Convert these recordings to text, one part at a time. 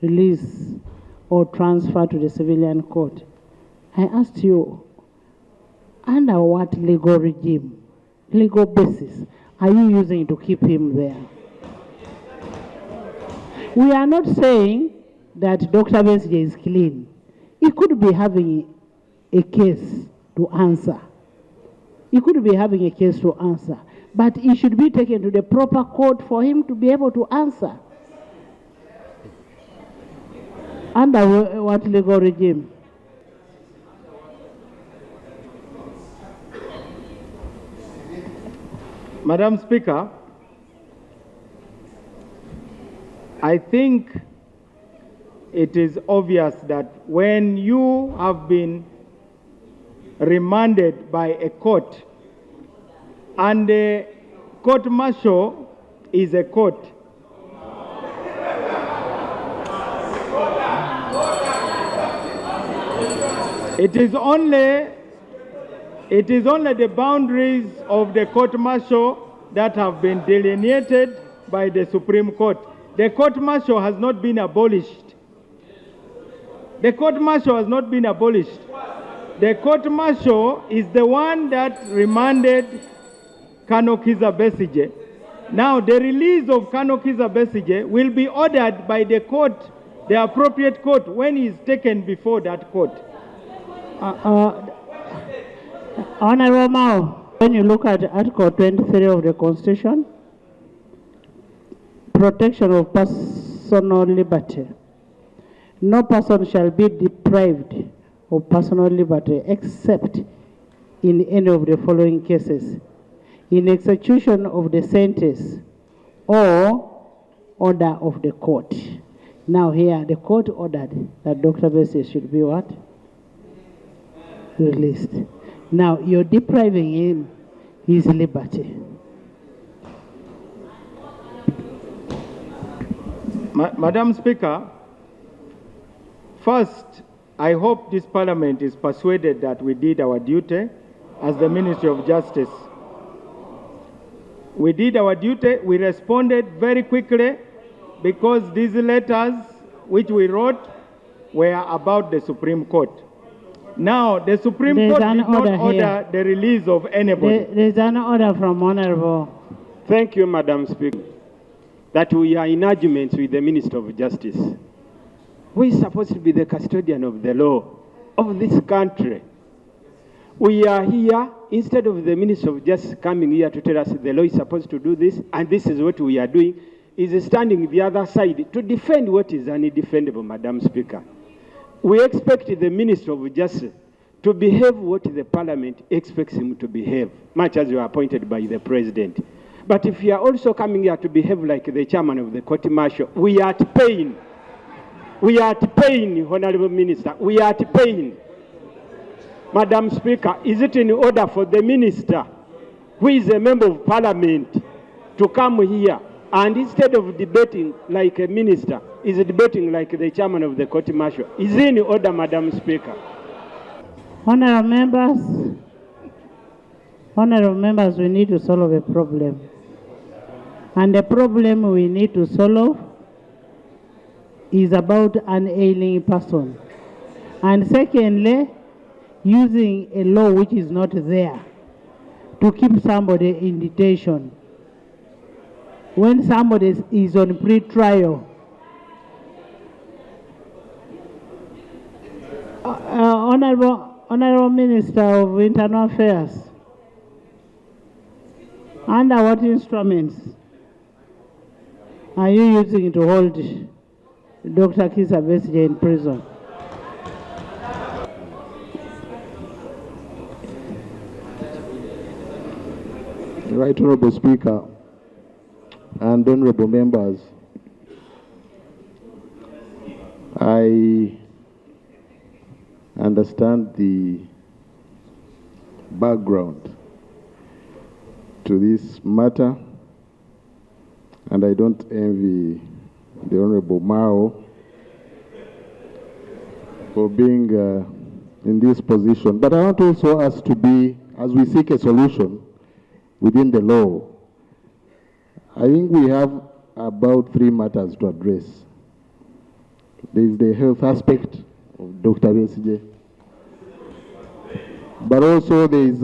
release or transfer to the civilian court. I asked you, under what legal regime, legal basis, are you using to keep him there? We are not saying that Dr. Besigye is clean. He could be having a case to answer. He could be having a case to answer, but he should be taken to the proper court for him to be able to answer. Under what legal regime? Madam Speaker, I think it is obvious that when you have been remanded by a court and the court-martial is a court, it is only the boundaries of the court-martial that have been delineated by the Supreme Court. The court-martial has not been abolished. The court-martial has not been abolished. The court-martial is the one that remanded Colonel Kizza Besigye. Now, the release of Colonel Kizza Besigye will be ordered by the court, the appropriate court, when he is taken before that court. Honorable Mao, when you look at Article 23 of the Constitution, protection of personal liberty, no person shall be deprived of personal liberty except in any of the following cases: in execution of the sentence or order of the court. Now here, the court ordered that Dr. Besigye should be what? Released. Now you're depriving him his liberty. Madam Speaker, first, I hope this Parliament is persuaded that we did our duty as the Ministry of Justice. We did our duty. We responded very quickly because these letters which we wrote were about the Supreme Court. Now, the Supreme Court did not order the release of anybody. There is an order from Honorable. Thank you, Madam Speaker, that we are in agreement with the Minister of Justice. We are supposed to be the custodian of the law of this country. We are here, instead of the Minister of Justice coming here to tell us the law is supposed to do this, and this is what we are doing, is standing the other side to defend what is undefendable, Madam Speaker. We expect the Minister of Justice to behave what the Parliament expects him to behave, much as you are appointed by the President. But if you are also coming here to behave like the chairman of the court-martial, we are at pain. We are at pain, Honorable Minister. We are at pain. Madam Speaker, is it in order for the Minister, who is a member of Parliament, to come here and instead of debating like a minister, is debating like the chairman of the court-martial? Is it in order, Madam Speaker? Honorable members, we need to solve a problem. And the problem we need to solve is about an ailing person. And secondly, using a law which is not there to keep somebody in detention. When somebody is on pre-trial, Honorable Minister of Internal Affairs, under what instruments are you using to hold Dr. Kizza Besigye in prison? Right Honorable Speaker and honorable members, I understand the background to this matter, and I don't envy the Honorable Mao for being in this position. But I want also us to be, as we seek a solution within the law, I think we have about 3 matters to address. There is the health aspect of Dr. Besigye. But also there is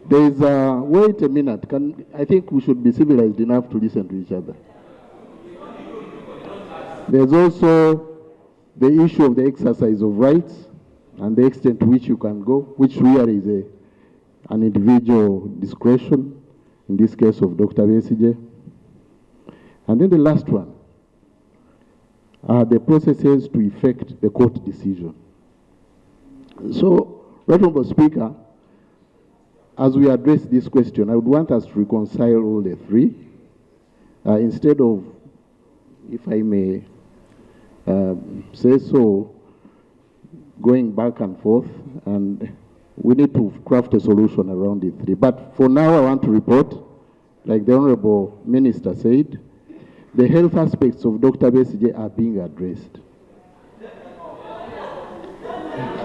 wait a minute, I think we should be civilized enough to listen to each other. There's also the issue of the exercise of rights and the extent to which you can go, which really is an individual discretion, in this case of Dr. Besigye. And then the last one are the processes to effect the court decision. So, Honorable Speaker, as we address this question, I would want us to reconcile all the three, instead of, if I may say so, going back and forth, and we need to craft a solution around the three. But for now, I want to report, like the Honorable Minister said, the health aspects of Dr. Besigye are being addressed.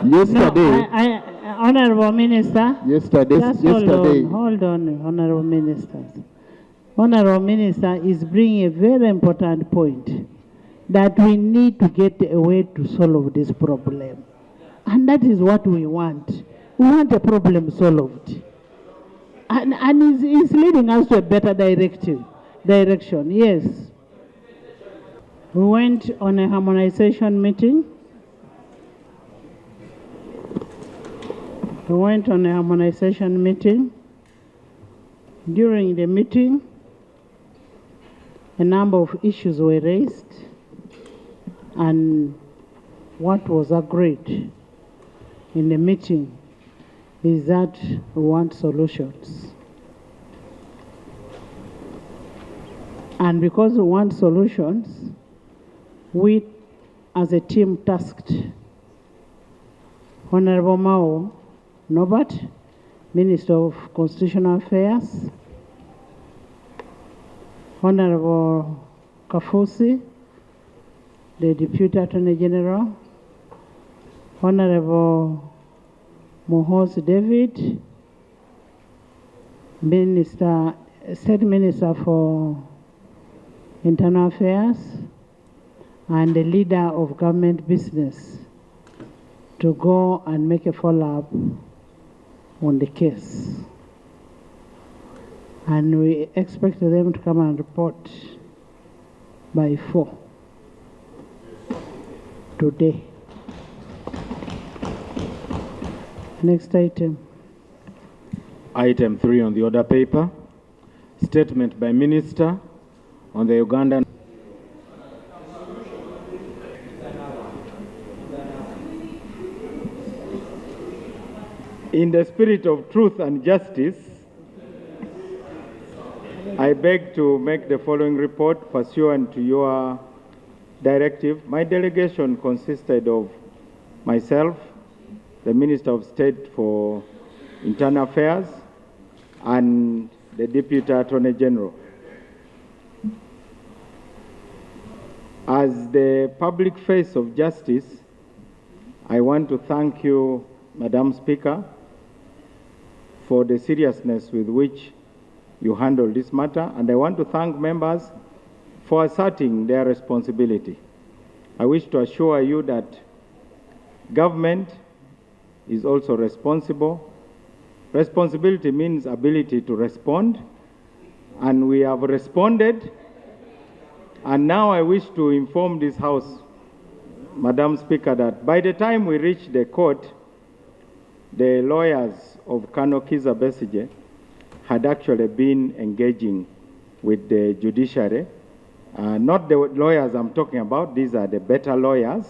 Yesterday, no, Honorable Minister. Yesterday. Hold on, Honorable Minister. Honorable Minister is bringing a very important point that we need to get a way to solve this problem. And that is what we want. We want a problem solved. And it's leading us to a better direction, yes. We went on a harmonization meeting. During the meeting, a number of issues were raised, and what was agreed in the meeting is that we want solutions. And because we want solutions, we, as a team, tasked Honorable Mao Norbert, Minister of Constitutional Affairs, Honorable Kafusi, the Deputy Attorney General, Honorable Mohos David, State Minister for Internal Affairs, and the leader of government business to go and make a follow-up on the case. And we expect them to come and report by 4 today. Next item. Item 3 on the order paper. Statement by Minister on the Ugandan. In the spirit of truth and justice, I beg to make the following report pursuant to your directive. My delegation consisted of myself, the Minister of State for Internal Affairs, and the Deputy Attorney General. As the public face of justice, I want to thank you, Madam Speaker, for the seriousness with which you handle this matter, and I want to thank members for asserting their responsibility. I wish to assure you that government is also responsible. Responsibility means ability to respond, and we have responded. And now I wish to inform this House, Madam Speaker, that by the time we reach the court, the lawyers of Colonel Kizza Besigye had actually been engaging with the judiciary. Not the lawyers I'm talking about, these are the better lawyers.